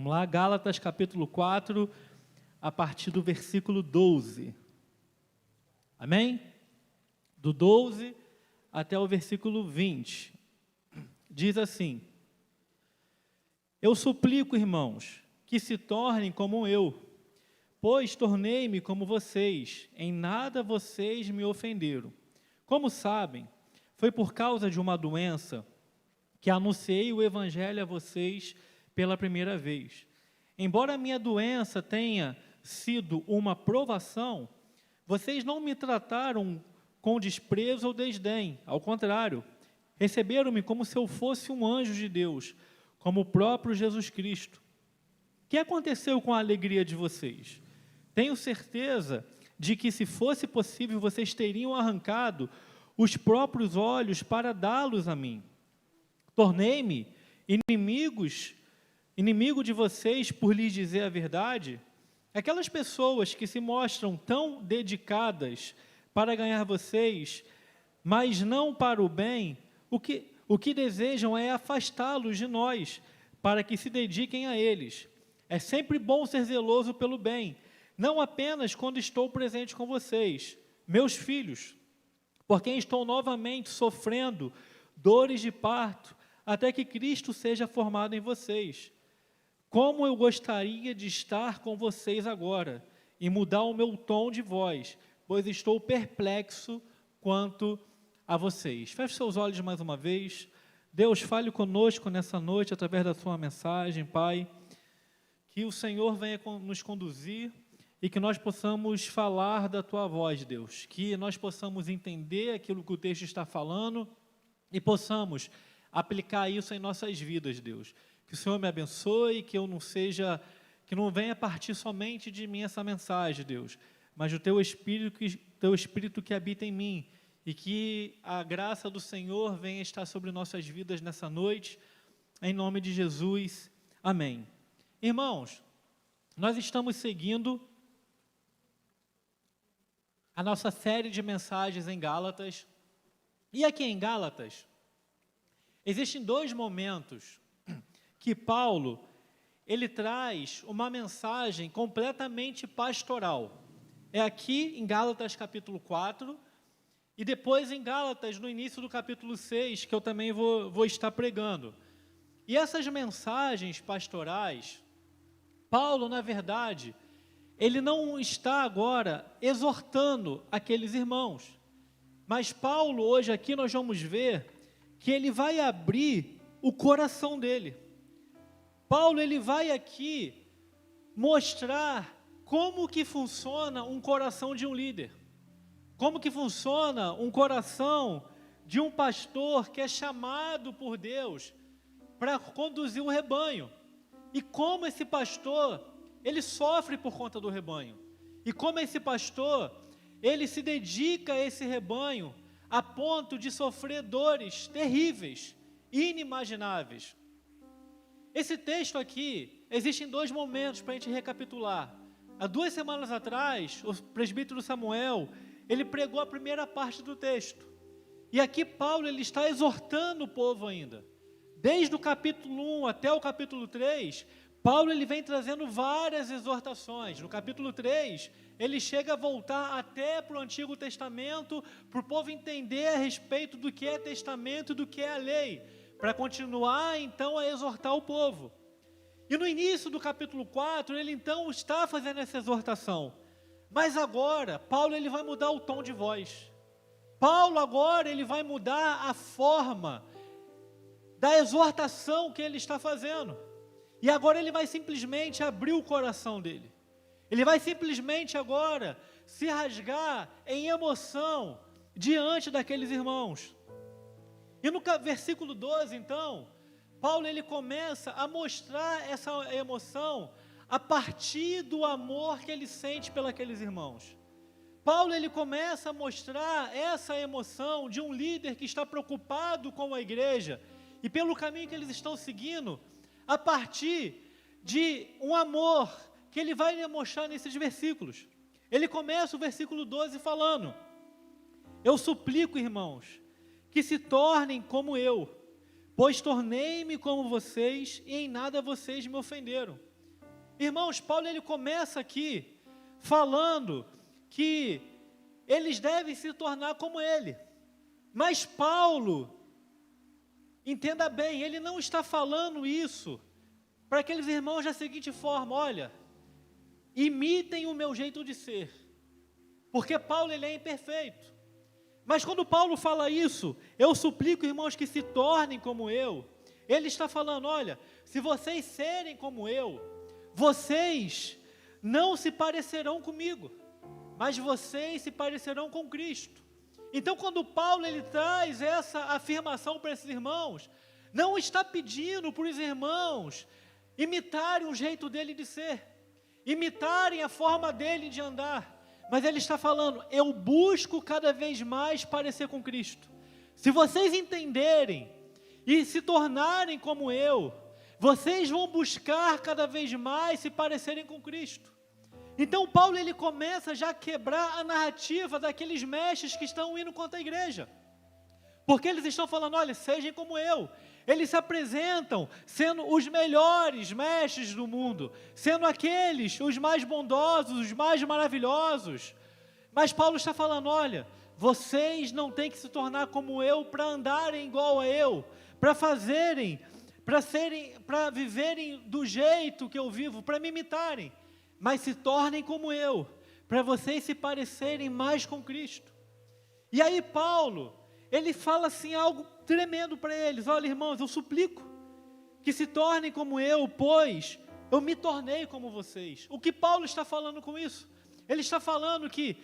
Vamos lá, Gálatas capítulo 4, a partir do versículo 12. Amém? Do 12 até o versículo 20. Diz assim: Eu suplico, irmãos, que se tornem como eu, pois tornei-me como vocês, em nada vocês me ofenderam. Como sabem, foi por causa de uma doença que anunciei o evangelho a vocês pela primeira vez. Embora a minha doença tenha sido uma provação, vocês não me trataram com desprezo ou desdém. Ao contrário, receberam-me como se eu fosse um anjo de Deus, como o próprio Jesus Cristo. O que aconteceu com a alegria de vocês? Tenho certeza de que, se fosse possível, vocês teriam arrancado os próprios olhos para dá-los a mim. Tornei-me inimigo de vocês por lhes dizer a verdade. Aquelas pessoas que se mostram tão dedicadas para ganhar vocês, mas não para o bem, o que desejam é afastá-los de nós, para que se dediquem a eles. É sempre bom ser zeloso pelo bem, não apenas quando estou presente com vocês, meus filhos, por quem estou novamente sofrendo dores de parto, até que Cristo seja formado em vocês. Como eu gostaria de estar com vocês agora e mudar o meu tom de voz, pois estou perplexo quanto a vocês. Feche seus olhos mais uma vez. Deus, fale conosco nessa noite através da sua mensagem, Pai. Que o Senhor venha nos conduzir e que nós possamos falar da tua voz, Deus. Que nós possamos entender aquilo que o texto está falando e possamos aplicar isso em nossas vidas, Deus. Que o Senhor me abençoe, que não venha partir somente de mim essa mensagem, Deus, mas do teu Espírito que habita em mim, e que a graça do Senhor venha estar sobre nossas vidas nessa noite, em nome de Jesus, amém. Irmãos, nós estamos seguindo a nossa série de mensagens em Gálatas, e aqui em Gálatas, existem dois momentos que Paulo, ele traz uma mensagem completamente pastoral. É aqui em Gálatas capítulo 4, e depois em Gálatas, no início do capítulo 6, que eu também vou estar pregando. E essas mensagens pastorais, Paulo, na verdade, ele não está agora exortando aqueles irmãos, mas Paulo, hoje aqui nós vamos ver que ele vai abrir o coração dele. Paulo, ele vai aqui mostrar como que funciona um coração de um líder, como que funciona um coração de um pastor que é chamado por Deus para conduzir o rebanho, e como esse pastor, ele sofre por conta do rebanho, e como esse pastor, ele se dedica a esse rebanho a ponto de sofrer dores terríveis, inimagináveis. Esse texto aqui, existem dois momentos para a gente recapitular. Há 2 semanas atrás, o presbítero Samuel, ele pregou a primeira parte do texto. E aqui Paulo, ele está exortando o povo ainda. Desde o capítulo 1 até o capítulo 3, Paulo, ele vem trazendo várias exortações. No capítulo 3, ele chega a voltar até para o Antigo Testamento, para o povo entender a respeito do que é testamento e do que é a lei, para continuar então a exortar o povo. E no início do capítulo 4, ele então está fazendo essa exortação. Mas agora, Paulo, ele vai mudar o tom de voz. Paulo agora, ele vai mudar a forma da exortação que ele está fazendo. E agora ele vai simplesmente abrir o coração dele. Ele vai simplesmente agora se rasgar em emoção diante daqueles irmãos. E no versículo 12, então, Paulo, ele começa a mostrar essa emoção a partir do amor que ele sente pelos irmãos. Paulo, ele começa a mostrar essa emoção de um líder que está preocupado com a igreja e pelo caminho que eles estão seguindo, a partir de um amor que ele vai demonstrar nesses versículos. Ele começa o versículo 12 falando: Eu suplico, irmãos, que se tornem como eu, pois tornei-me como vocês e em nada vocês me ofenderam. Irmãos, Paulo ele começa aqui falando que eles devem se tornar como ele. Mas Paulo, entenda bem, ele não está falando isso para aqueles irmãos da seguinte forma: olha, imitem o meu jeito de ser, porque Paulo ele é imperfeito. Mas quando Paulo fala isso, eu suplico, irmãos, que se tornem como eu. Ele está falando, olha, se vocês serem como eu, vocês não se parecerão comigo, mas vocês se parecerão com Cristo. Então, quando Paulo ele traz essa afirmação para esses irmãos, não está pedindo para os irmãos imitarem o jeito dele de ser, imitarem a forma dele de andar, mas ele está falando, eu busco cada vez mais parecer com Cristo. Se vocês entenderem e se tornarem como eu, vocês vão buscar cada vez mais se parecerem com Cristo. Então Paulo ele começa já a quebrar a narrativa daqueles mestres que estão indo contra a igreja, porque eles estão falando, olha, sejam como eu. Eles se apresentam sendo os melhores mestres do mundo, sendo aqueles os mais bondosos, os mais maravilhosos. Mas Paulo está falando, olha, vocês não têm que se tornar como eu para andarem igual a eu, para fazerem, para viverem do jeito que eu vivo, para me imitarem, mas se tornem como eu, para vocês se parecerem mais com Cristo. E aí Paulo, ele fala assim algo tremendo para eles, olha irmãos, eu suplico que se tornem como eu, pois eu me tornei como vocês. O que Paulo está falando com isso? Ele está falando que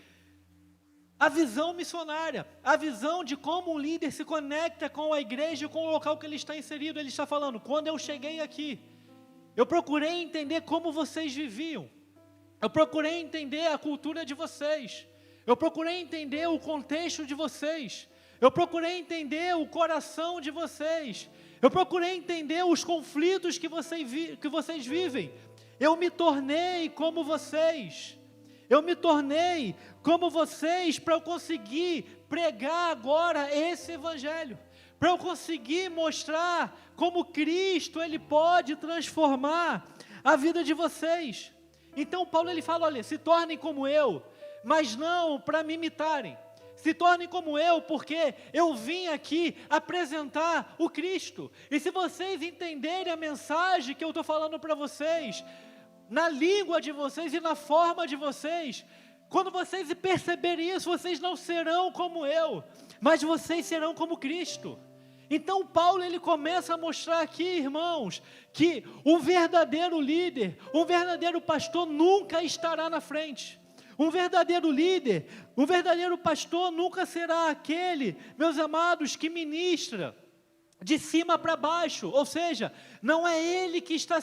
a visão missionária, a visão de como um líder se conecta com a igreja e com o local que ele está inserido, ele está falando, quando eu cheguei aqui, eu procurei entender como vocês viviam, eu procurei entender a cultura de vocês, eu procurei entender o contexto de vocês, eu procurei entender o coração de vocês, eu procurei entender os conflitos que vocês vivem, eu me tornei como vocês, para eu conseguir pregar agora esse evangelho, para eu conseguir mostrar como Cristo ele pode transformar a vida de vocês. Então Paulo ele fala, olha, se tornem como eu, mas não para me imitarem. Se tornem como eu, porque eu vim aqui apresentar o Cristo. E se vocês entenderem a mensagem que eu estou falando para vocês, na língua de vocês e na forma de vocês, quando vocês perceberem isso, vocês não serão como eu, mas vocês serão como Cristo. Então Paulo ele começa a mostrar aqui, irmãos, que um verdadeiro líder, um verdadeiro pastor nunca estará na frente. Um verdadeiro líder, um verdadeiro pastor nunca será aquele, meus amados, que ministra de cima para baixo, ou seja, não é ele que está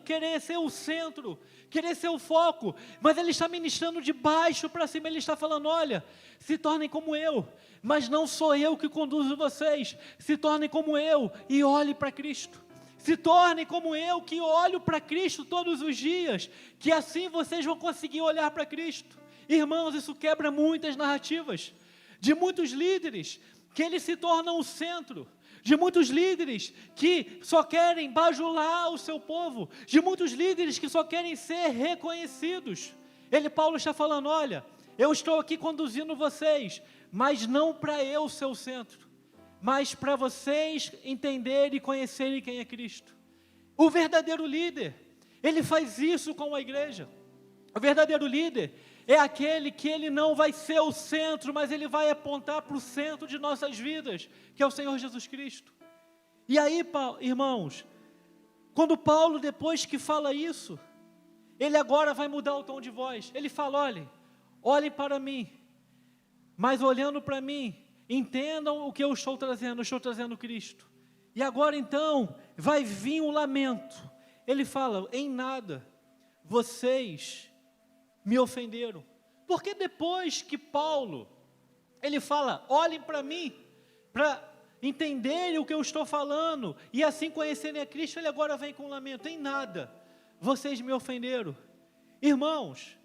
querer ser o centro, querer ser o foco, mas ele está ministrando de baixo para cima, ele está falando, olha, se tornem como eu, mas não sou eu que conduzo vocês, se tornem como eu e olhem para Cristo. Se tornem como eu, que olho para Cristo todos os dias, que assim vocês vão conseguir olhar para Cristo. Irmãos, isso quebra muitas narrativas, de muitos líderes, que eles se tornam o centro, de muitos líderes que só querem bajular o seu povo, de muitos líderes que só querem ser reconhecidos. Paulo está falando, olha, eu estou aqui conduzindo vocês, mas não para eu ser o centro, mas para vocês entenderem e conhecerem quem é Cristo. O verdadeiro líder, ele faz isso com a igreja. O verdadeiro líder é aquele que ele não vai ser o centro, mas ele vai apontar para o centro de nossas vidas, que é o Senhor Jesus Cristo. E aí, irmãos, quando Paulo, depois que fala isso, ele agora vai mudar o tom de voz. Ele fala, olhem para mim, mas olhando para mim, entendam o que eu estou trazendo Cristo. E agora então, vai vir um lamento. Ele fala, em nada vocês me ofenderam. Porque depois que Paulo, ele fala, olhem para mim, para entenderem o que eu estou falando, e assim conhecerem a Cristo, ele agora vem com um lamento, em nada vocês me ofenderam. Irmãos,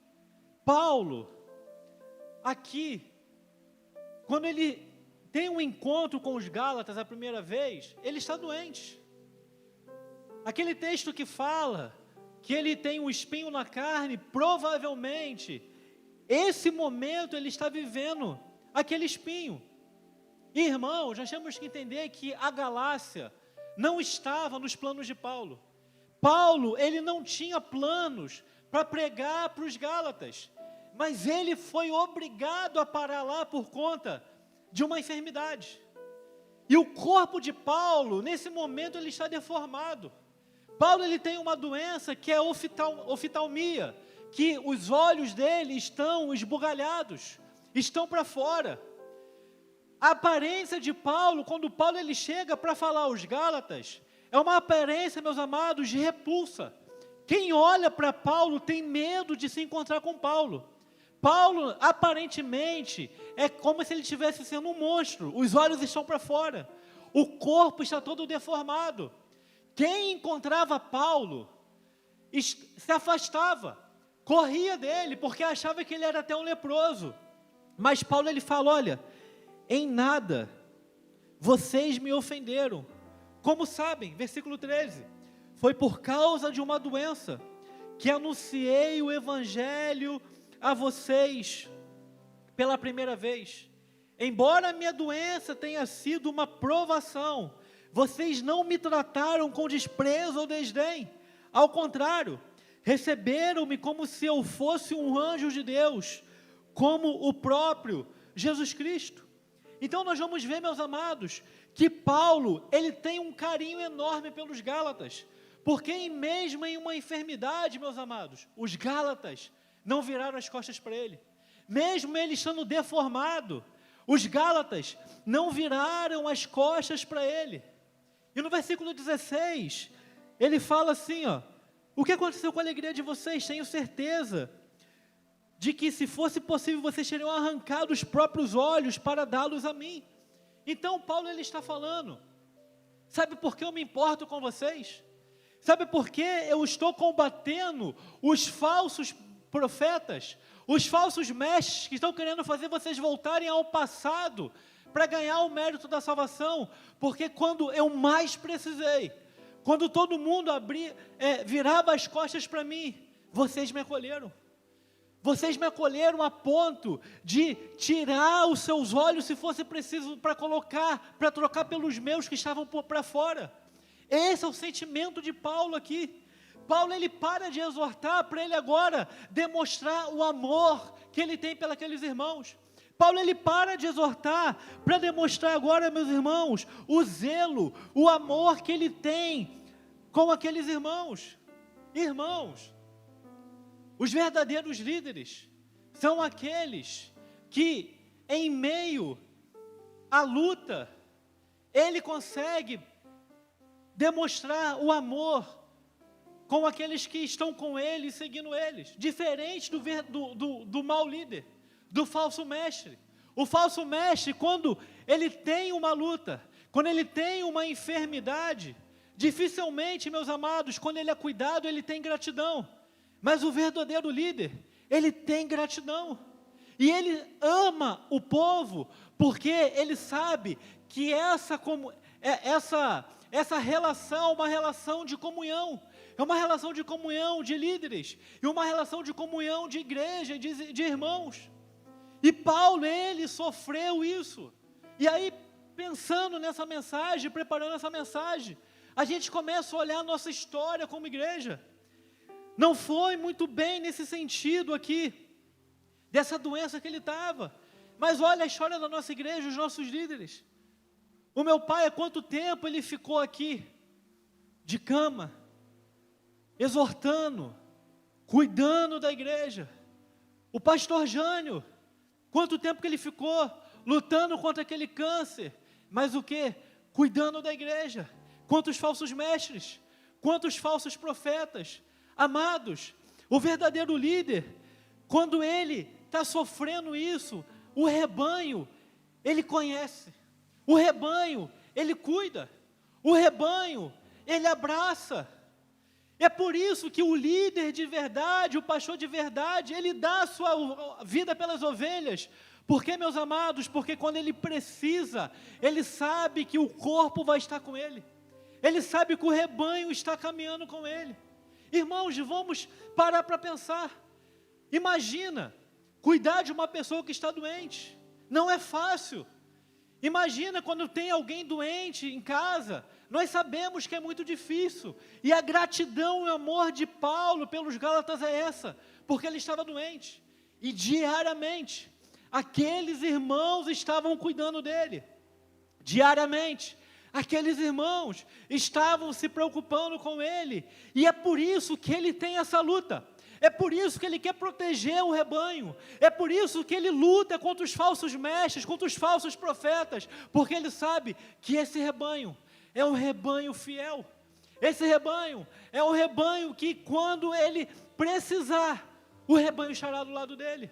Paulo, aqui, quando ele tem um encontro com os Gálatas a primeira vez, ele está doente. Aquele texto que fala que ele tem um espinho na carne, provavelmente, esse momento ele está vivendo aquele espinho. Irmãos, nós temos que entender que a Galácia não estava nos planos de Paulo. Paulo, ele não tinha planos para pregar para os Gálatas, mas ele foi obrigado a parar lá por conta de uma enfermidade. E o corpo de Paulo, nesse momento, ele está deformado. Paulo, ele tem uma doença que é oftalmia, que os olhos dele estão esbugalhados, estão para fora. A aparência de Paulo, quando Paulo ele chega para falar aos Gálatas, é uma aparência, meus amados, de repulsa. Quem olha para Paulo tem medo de se encontrar com Paulo. Paulo, aparentemente, é como se ele estivesse sendo um monstro. Os olhos estão para fora. O corpo está todo deformado. Quem encontrava Paulo se afastava, corria dele, porque achava que ele era até um leproso. Mas Paulo, ele fala, olha, em nada vocês me ofenderam. Como sabem, versículo 13, foi por causa de uma doença que anunciei o evangelho a vocês pela primeira vez. Embora a minha doença tenha sido uma provação, vocês não me trataram com desprezo ou desdém. Ao contrário, receberam-me como se eu fosse um anjo de Deus, como o próprio Jesus Cristo. Então nós vamos ver, meus amados, que Paulo, ele tem um carinho enorme pelos Gálatas, porque mesmo em uma enfermidade, meus amados, os Gálatas não viraram as costas para ele. Mesmo ele estando deformado, os Gálatas não viraram as costas para ele. E no versículo 16, ele fala assim, ó, o que aconteceu com a alegria de vocês? Tenho certeza de que se fosse possível, vocês teriam arrancado os próprios olhos para dá-los a mim. Então Paulo, ele está falando, sabe por que eu me importo com vocês? Sabe por que eu estou combatendo os falsos profetas, os falsos mestres que estão querendo fazer vocês voltarem ao passado para ganhar o mérito da salvação? Porque quando eu mais precisei, quando todo mundo virava as costas para mim, vocês me acolheram. Vocês me acolheram a ponto de tirar os seus olhos, se fosse preciso, para trocar pelos meus que estavam para fora. Esse é o sentimento de Paulo aqui. Paulo, ele para de exortar para ele agora demonstrar o amor que ele tem pelos irmãos. Paulo, ele para de exortar para demonstrar agora, meus irmãos, o zelo, o amor que ele tem com aqueles irmãos. Irmãos, os verdadeiros líderes são aqueles que, em meio à luta, ele consegue demonstrar o amor com aqueles que estão com ele e seguindo eles, diferente do mau líder, do falso mestre. O falso mestre, quando ele tem uma luta, quando ele tem uma enfermidade, dificilmente, meus amados, quando ele é cuidado, ele tem gratidão. Mas o verdadeiro líder, ele tem gratidão. E ele ama o povo, porque ele sabe que essa relação é uma relação de comunhão. É uma relação de comunhão de líderes, e uma relação de comunhão de igreja, de irmãos. E Paulo, ele sofreu isso. E aí, pensando nessa mensagem, preparando essa mensagem, a gente começa a olhar a nossa história como igreja. Não foi muito bem nesse sentido aqui, dessa doença que ele estava. Mas olha a história da nossa igreja, os nossos líderes. O meu pai, há quanto tempo ele ficou aqui, de cama, exortando, cuidando da igreja. O pastor Jânio, quanto tempo que ele ficou lutando contra aquele câncer, mas o que? Cuidando da igreja. Quantos falsos mestres, quantos falsos profetas. Amados, o verdadeiro líder, quando ele está sofrendo isso, o rebanho, ele conhece. O rebanho, ele cuida. O rebanho, ele abraça. É por isso que o líder de verdade, o pastor de verdade, ele dá a sua vida pelas ovelhas. Por quê, meus amados? Porque quando ele precisa, ele sabe que o corpo vai estar com ele. Ele sabe que o rebanho está caminhando com ele. Irmãos, vamos parar para pensar. Imagina, cuidar de uma pessoa que está doente. Não é fácil. Imagina quando tem alguém doente em casa. Nós sabemos que é muito difícil. E a gratidão e o amor de Paulo pelos Gálatas é essa. Porque ele estava doente. E diariamente, aqueles irmãos estavam cuidando dele. Diariamente, aqueles irmãos estavam se preocupando com ele. E é por isso que ele tem essa luta. É por isso que ele quer proteger o rebanho. É por isso que ele luta contra os falsos mestres, contra os falsos profetas. Porque ele sabe que esse rebanho é um rebanho fiel. Esse rebanho é um rebanho que quando ele precisar, o rebanho estará do lado dele.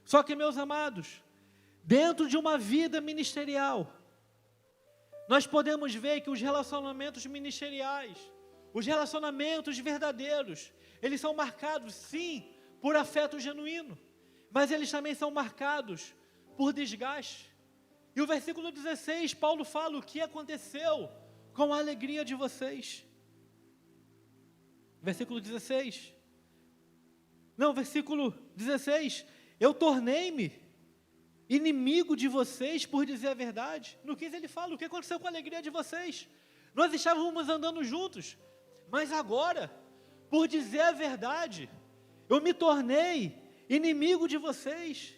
Só que, meus amados, dentro de uma vida ministerial, nós podemos ver que os relacionamentos ministeriais, os relacionamentos verdadeiros, eles são marcados, sim, por afeto genuíno, mas eles também são marcados por desgaste. E o versículo 16, Paulo fala o que aconteceu com a alegria de vocês. Versículo 16. Não, versículo 16. Eu tornei-me inimigo de vocês por dizer a verdade. No 15 ele fala, o que aconteceu com a alegria de vocês? Nós estávamos andando juntos, mas agora, por dizer a verdade, eu me tornei inimigo de vocês.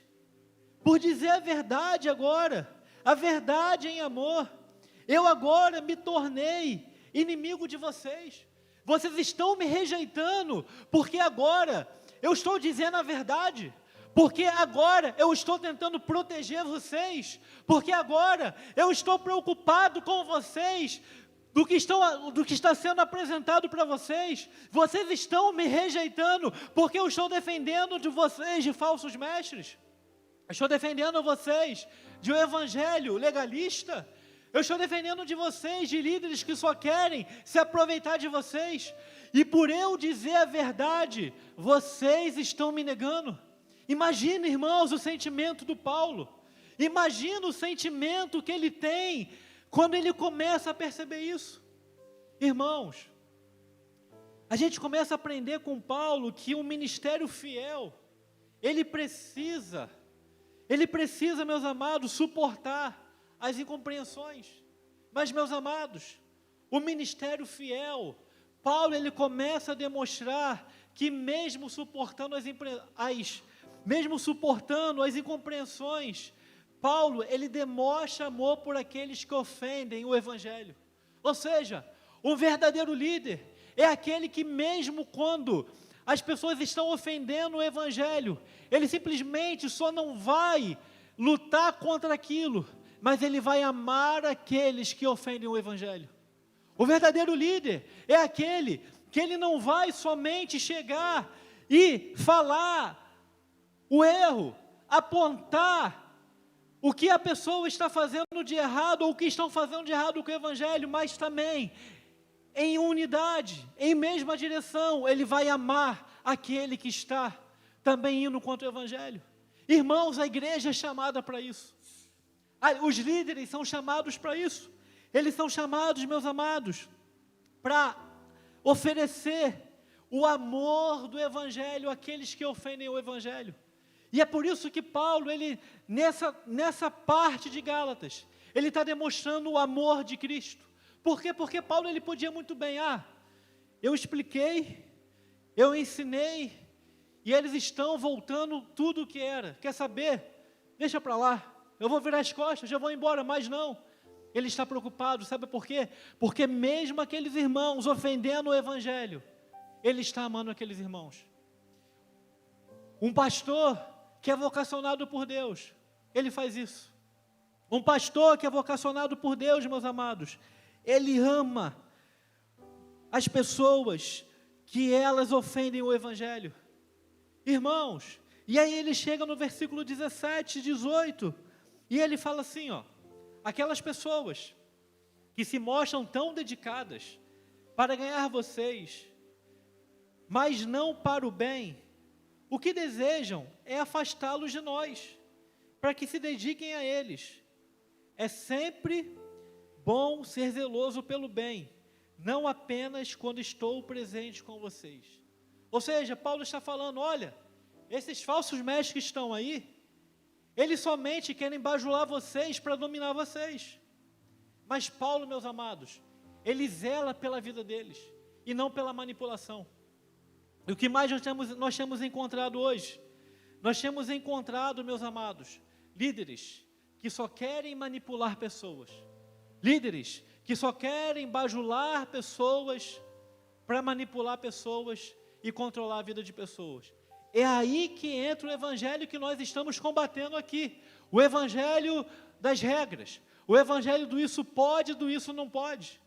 Por dizer a verdade agora, a verdade em amor, eu agora me tornei inimigo de vocês. Vocês estão me rejeitando, porque agora eu estou dizendo a verdade. Porque agora eu estou tentando proteger vocês, porque agora eu estou preocupado com vocês, do que está sendo apresentado para vocês. Vocês estão me rejeitando, porque eu estou defendendo de vocês de falsos mestres, eu estou defendendo vocês de um evangelho legalista, eu estou defendendo de vocês de líderes que só querem se aproveitar de vocês, e por eu dizer a verdade, vocês estão me negando. Imagina, irmãos, o sentimento do Paulo. Imagina o sentimento que ele tem quando ele começa a perceber isso. Irmãos, a gente começa a aprender com Paulo que um ministério fiel, ele precisa, meus amados, suportar as incompreensões. Mas, meus amados, o ministério fiel, Paulo, ele começa a demonstrar que mesmo suportando as incompreensões, Paulo, ele demonstra amor por aqueles que ofendem o evangelho. Ou seja, um verdadeiro líder é aquele que mesmo quando as pessoas estão ofendendo o evangelho, ele simplesmente só não vai lutar contra aquilo, mas ele vai amar aqueles que ofendem o evangelho. O verdadeiro líder é aquele que ele não vai somente chegar e falar o erro, apontar o que a pessoa está fazendo de errado, ou o que estão fazendo de errado com o evangelho, mas também, em unidade, em mesma direção, ele vai amar aquele que está também indo contra o evangelho. Irmãos, a igreja é chamada para isso. Os líderes são chamados para isso. Eles são chamados, meus amados, para oferecer o amor do evangelho àqueles que ofendem o evangelho. E é por isso que Paulo, ele, nessa parte de Gálatas, ele está demonstrando o amor de Cristo. Por quê? Porque Paulo, ele podia muito bem, eu expliquei, eu ensinei, e eles estão voltando tudo o que era. Quer saber? Deixa para lá, eu vou virar as costas, já vou embora, mas não. Ele está preocupado, sabe por quê? Porque mesmo aqueles irmãos ofendendo o evangelho, ele está amando aqueles irmãos. Um pastor que é vocacionado por Deus, ele faz isso. Um pastor que é vocacionado por Deus, meus amados, ele ama as pessoas que elas ofendem o evangelho. Irmãos, e aí ele chega no versículo 17, 18, e ele fala assim, aquelas pessoas que se mostram tão dedicadas para ganhar vocês, mas não para o bem, o que desejam é afastá-los de nós, para que se dediquem a eles. É sempre bom ser zeloso pelo bem, não apenas quando estou presente com vocês. Ou seja, Paulo está falando, olha, esses falsos mestres que estão aí, eles somente querem bajular vocês para dominar vocês. Mas Paulo, meus amados, ele zela pela vida deles e não pela manipulação. E o que mais nós temos encontrado hoje? Nós temos encontrado, meus amados, líderes que só querem manipular pessoas, líderes que só querem bajular pessoas para manipular pessoas e controlar a vida de pessoas. É aí que entra o evangelho que nós estamos combatendo aqui, o evangelho das regras, o evangelho do isso pode, do isso não pode.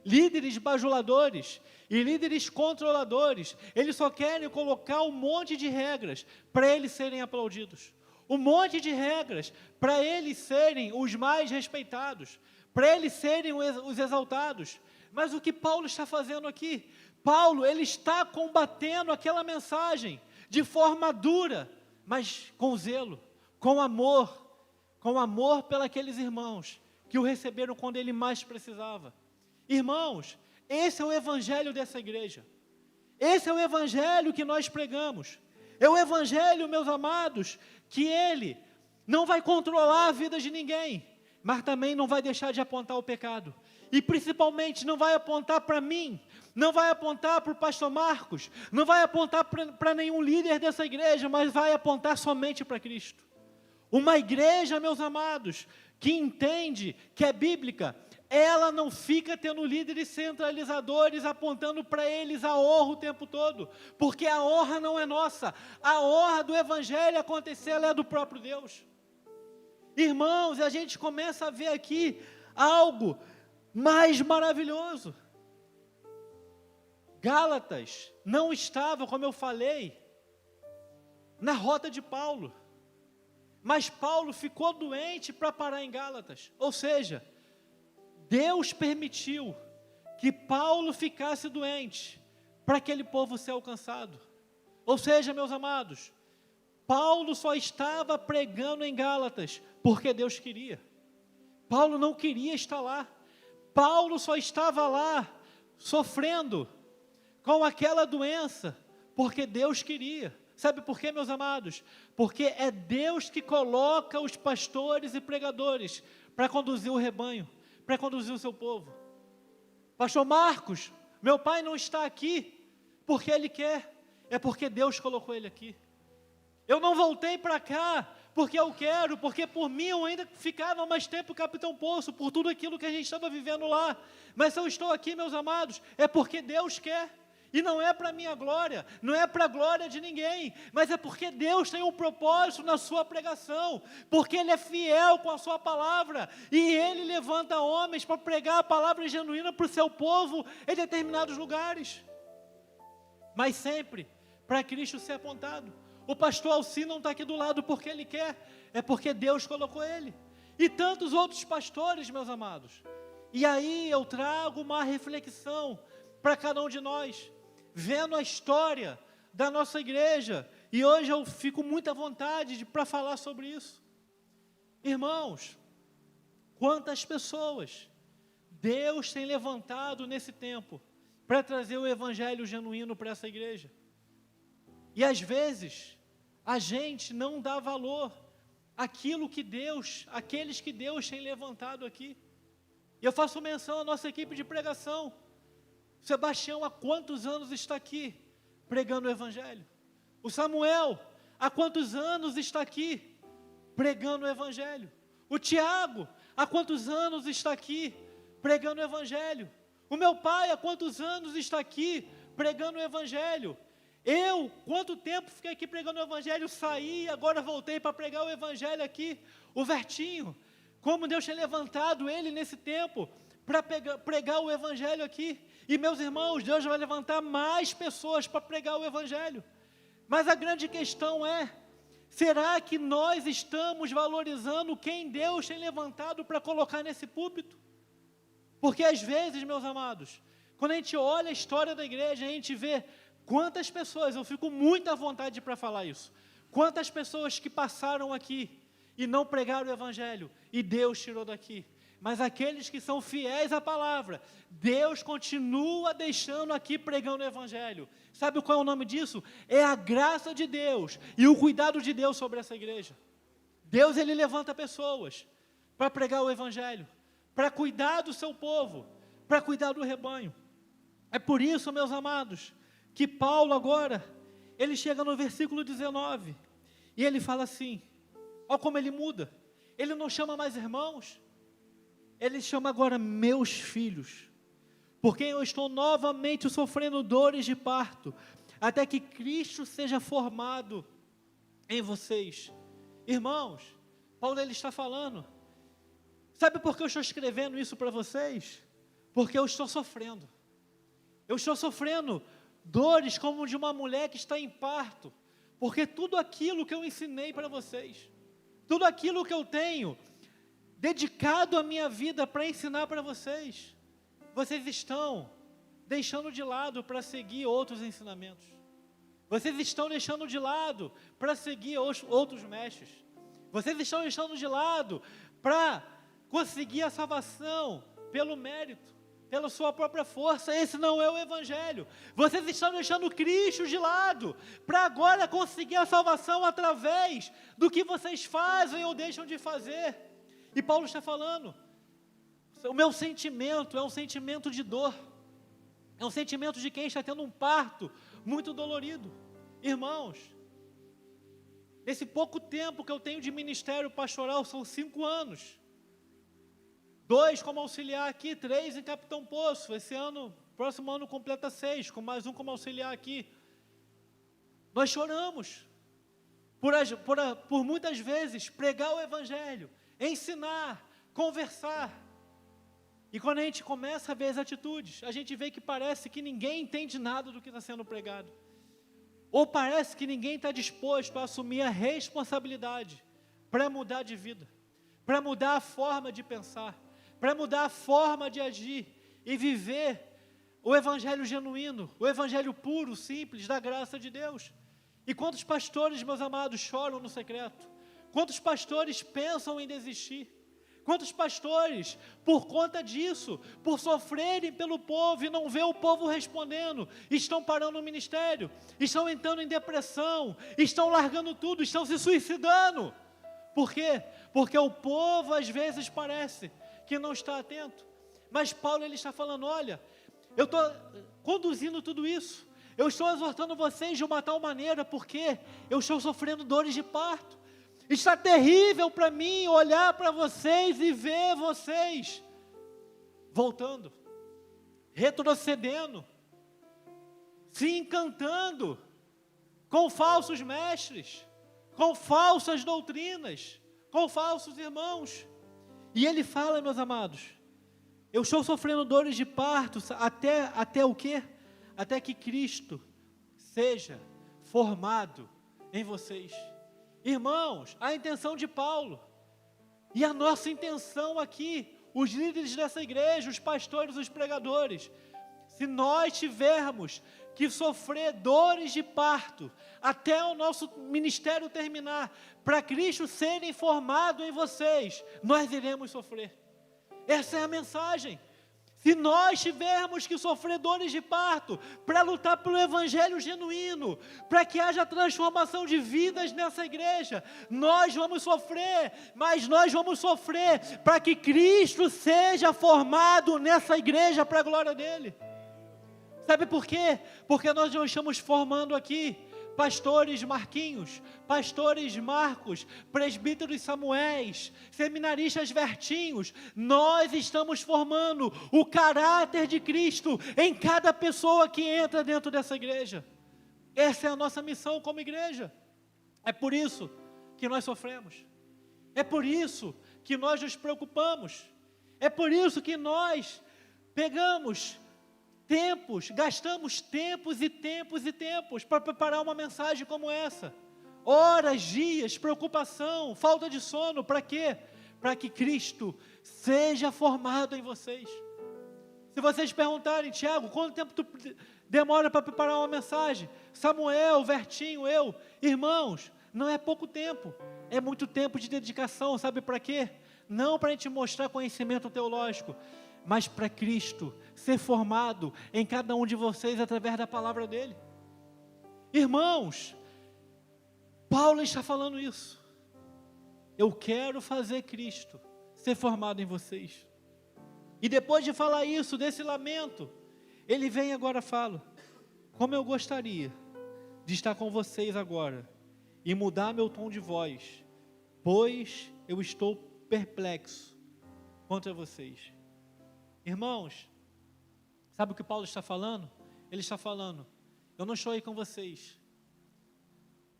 Líderes bajuladores e líderes controladores, eles só querem colocar um monte de regras para eles serem aplaudidos, um monte de regras para eles serem os mais respeitados, para eles serem os exaltados. Mas o que Paulo está fazendo aqui? Paulo, ele está combatendo aquela mensagem de forma dura, mas com zelo, com amor pelos irmãos que o receberam quando ele mais precisava. Irmãos, esse é o evangelho dessa igreja, esse é o evangelho que nós pregamos, é o evangelho, meus amados, que ele não vai controlar a vida de ninguém, mas também não vai deixar de apontar o pecado, e principalmente não vai apontar para mim, não vai apontar para o pastor Marcos, não vai apontar para nenhum líder dessa igreja, mas vai apontar somente para Cristo. Uma igreja, meus amados, que entende que é bíblica, ela não fica tendo líderes centralizadores apontando para eles a honra o tempo todo, porque a honra não é nossa, a honra do evangelho acontecer, ela é do próprio Deus. Irmãos, a gente começa a ver aqui algo mais maravilhoso. Gálatas não estava, como eu falei, na rota de Paulo, mas Paulo ficou doente para parar em Gálatas, ou seja, Deus permitiu que Paulo ficasse doente para aquele povo ser alcançado. Ou seja, meus amados, Paulo só estava pregando em Gálatas porque Deus queria. Paulo não queria estar lá. Paulo só estava lá sofrendo com aquela doença porque Deus queria. Sabe por quê, meus amados? Porque é Deus que coloca os pastores e pregadores para conduzir o rebanho, para conduzir o seu povo. Pastor Marcos, meu pai não está aqui porque ele quer, é porque Deus colocou ele aqui. Eu não voltei para cá porque eu quero, porque por mim eu ainda ficava mais tempo Capitão Poço, por tudo aquilo que a gente estava vivendo lá. Mas se eu estou aqui, meus amados, é porque Deus quer. E não é para a minha glória, não é para a glória de ninguém, mas é porque Deus tem um propósito na sua pregação, porque Ele é fiel com a sua palavra, e Ele levanta homens para pregar a palavra genuína para o seu povo em determinados lugares, mas sempre para Cristo ser apontado. O pastor Alci não está aqui do lado porque ele quer, é porque Deus colocou ele, e tantos outros pastores, meus amados. E aí eu trago uma reflexão para cada um de nós, vendo a história da nossa igreja, e hoje eu fico muito à vontade para falar sobre isso. Irmãos, quantas pessoas Deus tem levantado nesse tempo para trazer o evangelho genuíno para essa igreja, e às vezes a gente não dá valor àquilo que Deus, aqueles que Deus tem levantado aqui. E eu faço menção à nossa equipe de pregação. Sebastião, há quantos anos está aqui pregando o evangelho? O Samuel, há quantos anos está aqui pregando o evangelho? O Tiago, há quantos anos está aqui pregando o evangelho? O meu pai, há quantos anos está aqui pregando o evangelho? Eu, quanto tempo fiquei aqui pregando o evangelho, saí, agora voltei para pregar o evangelho aqui. O Vertinho, como Deus tem levantado ele nesse tempo para pregar o evangelho aqui. E meus irmãos, Deus vai levantar mais pessoas para pregar o evangelho. Mas a grande questão é, será que nós estamos valorizando quem Deus tem levantado para colocar nesse púlpito? Porque às vezes, meus amados, quando a gente olha a história da igreja, a gente vê quantas pessoas, eu fico muito à vontade para falar isso, quantas pessoas que passaram aqui e não pregaram o evangelho, e Deus tirou daqui. Mas aqueles que são fiéis à palavra, Deus continua deixando aqui pregando o evangelho, Sabe qual é o nome disso? É a graça de Deus e o cuidado de Deus sobre essa igreja. Deus, Ele levanta pessoas para pregar o Evangelho, para cuidar do seu povo, para cuidar do rebanho. É por isso, meus amados, que Paulo agora, ele chega no versículo 19, e ele fala assim, olha como ele muda, ele não chama mais irmãos, ele chama agora meus filhos, por quem eu estou novamente sofrendo dores de parto, até que Cristo seja formado em vocês. Irmãos, Paulo ele está falando, sabe por que eu estou escrevendo isso para vocês? Porque eu estou sofrendo dores como de uma mulher que está em parto, porque tudo aquilo que eu ensinei para vocês, tudo aquilo que eu tenho dedicado a minha vida para ensinar para vocês, vocês estão deixando de lado para seguir outros ensinamentos, vocês estão deixando de lado para seguir outros mestres, vocês estão deixando de lado para conseguir a salvação pelo mérito, pela sua própria força. Esse não é o Evangelho. Vocês estão deixando Cristo de lado, para agora conseguir a salvação através do que vocês fazem ou deixam de fazer. E Paulo está falando, o meu sentimento é um sentimento de dor, é um sentimento de quem está tendo um parto muito dolorido. Irmãos, nesse pouco tempo que eu tenho de ministério pastoral, são 5 anos, 2 como auxiliar aqui, 3 em Capitão Poço, esse ano, próximo ano completa 6, com mais um como auxiliar aqui. Nós choramos, por muitas vezes, pregar o Evangelho, ensinar, conversar, e quando a gente começa a ver as atitudes, a gente vê que parece que ninguém entende nada do que está sendo pregado, ou parece que ninguém está disposto a assumir a responsabilidade, para mudar de vida, para mudar a forma de pensar, para mudar a forma de agir e viver o Evangelho genuíno, o Evangelho puro, simples, da graça de Deus. E quantos pastores, meus amados, choram no secreto? Quantos pastores pensam em desistir? Quantos pastores, por conta disso, por sofrerem pelo povo e não ver o povo respondendo, estão parando o ministério, estão entrando em depressão, estão largando tudo, estão se suicidando? Por quê? Porque o povo às vezes parece que não está atento, mas Paulo ele está falando, olha, eu estou conduzindo tudo isso, eu estou exortando vocês de uma tal maneira, porque eu estou sofrendo dores de parto, está terrível para mim olhar para vocês e ver vocês voltando, retrocedendo, se encantando com falsos mestres, com falsas doutrinas, com falsos irmãos. E ele fala, meus amados, eu estou sofrendo dores de parto, até o quê? Até que Cristo seja formado em vocês. Irmãos, a intenção de Paulo, e a nossa intenção aqui, os líderes dessa igreja, os pastores, os pregadores, se nós tivermos que sofrer dores de parto, até o nosso ministério terminar, para Cristo ser formado em vocês, nós iremos sofrer. Essa é a mensagem. Se nós tivermos que sofrer dores de parto, para lutar pelo Evangelho genuíno, para que haja transformação de vidas nessa igreja, nós vamos sofrer, mas nós vamos sofrer para que Cristo seja formado nessa igreja para a glória dEle. Sabe por quê? Porque nós não estamos formando aqui pastores Marquinhos, pastores Marcos, presbíteros Samuéis, seminaristas Vertinhos. Nós estamos formando o caráter de Cristo em cada pessoa que entra dentro dessa igreja. Essa é a nossa missão como igreja. É por isso que nós sofremos, é por isso que nós nos preocupamos, é por isso que nós pegamos gastamos tempos e tempos e tempos para preparar uma mensagem como essa. Horas, dias, preocupação, falta de sono, para quê? Para que Cristo seja formado em vocês. Se vocês perguntarem, Tiago, quanto tempo tu demora para preparar uma mensagem? Samuel, Vertinho, eu, irmãos, não é pouco tempo, é muito tempo de dedicação, sabe para quê? Não para a gente mostrar conhecimento teológico, mas para Cristo ser formado em cada um de vocês através da palavra dEle. Irmãos, Paulo está falando isso. Eu quero fazer Cristo ser formado em vocês. E depois de falar isso, desse lamento, ele vem agora e fala: como eu gostaria de estar com vocês agora e mudar meu tom de voz, pois eu estou perplexo contra vocês. Irmãos, sabe o que Paulo está falando? Ele está falando: eu não estou aí com vocês,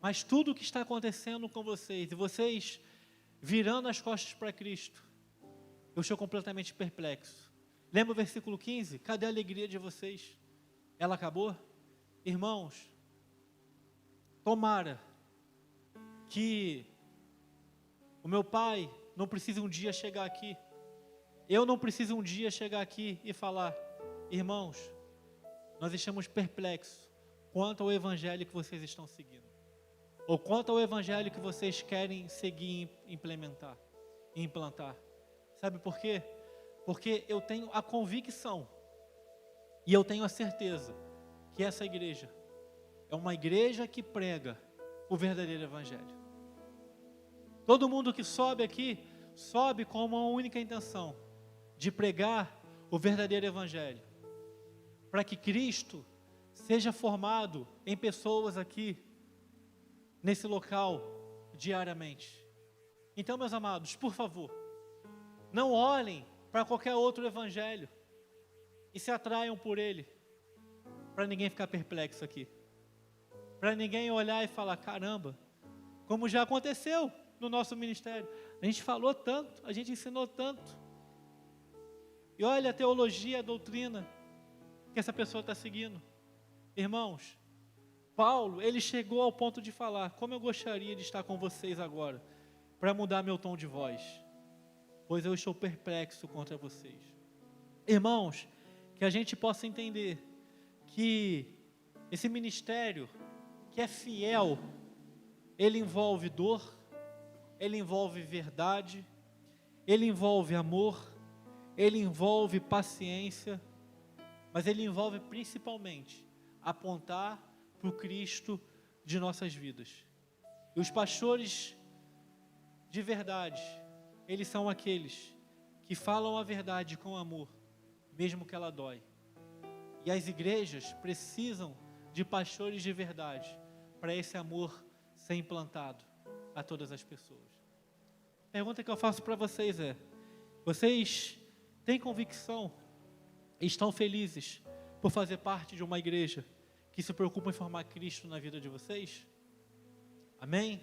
mas tudo o que está acontecendo com vocês, e vocês virando as costas para Cristo, eu estou completamente perplexo. Lembra o versículo 15? Cadê a alegria de vocês? Ela acabou? Irmãos, tomara que o meu pai não precise um dia chegar aqui, eu não preciso um dia chegar aqui e falar: irmãos, nós estamos perplexos quanto ao evangelho que vocês estão seguindo, ou quanto ao evangelho que vocês querem seguir e implementar, e implantar. Sabe por quê? Porque eu tenho a convicção e eu tenho a certeza que essa igreja é uma igreja que prega o verdadeiro evangelho. Todo mundo que sobe aqui, sobe com uma única intenção: de pregar o verdadeiro evangelho, para que Cristo seja formado em pessoas aqui, nesse local, diariamente. Então, meus amados, por favor, não olhem para qualquer outro evangelho e se atraiam por ele, para ninguém ficar perplexo aqui, para ninguém olhar e falar: caramba, como já aconteceu no nosso ministério, a gente falou tanto, a gente ensinou tanto, e olha a teologia, a doutrina que essa pessoa está seguindo. Irmãos, Paulo, ele chegou ao ponto de falar: como eu gostaria de estar com vocês agora, para mudar meu tom de voz, pois eu estou perplexo contra vocês. Irmãos, que a gente possa entender que esse ministério, que é fiel, ele envolve dor, ele envolve verdade, ele envolve amor, ele envolve paciência, mas ele envolve principalmente apontar para o Cristo de nossas vidas. E os pastores de verdade, eles são aqueles que falam a verdade com amor, mesmo que ela dói. E as igrejas precisam de pastores de verdade, para esse amor ser implantado a todas as pessoas. A pergunta que eu faço para vocês é: vocês têm convicção e estão felizes por fazer parte de uma igreja que se preocupa em formar Cristo na vida de vocês? Amém?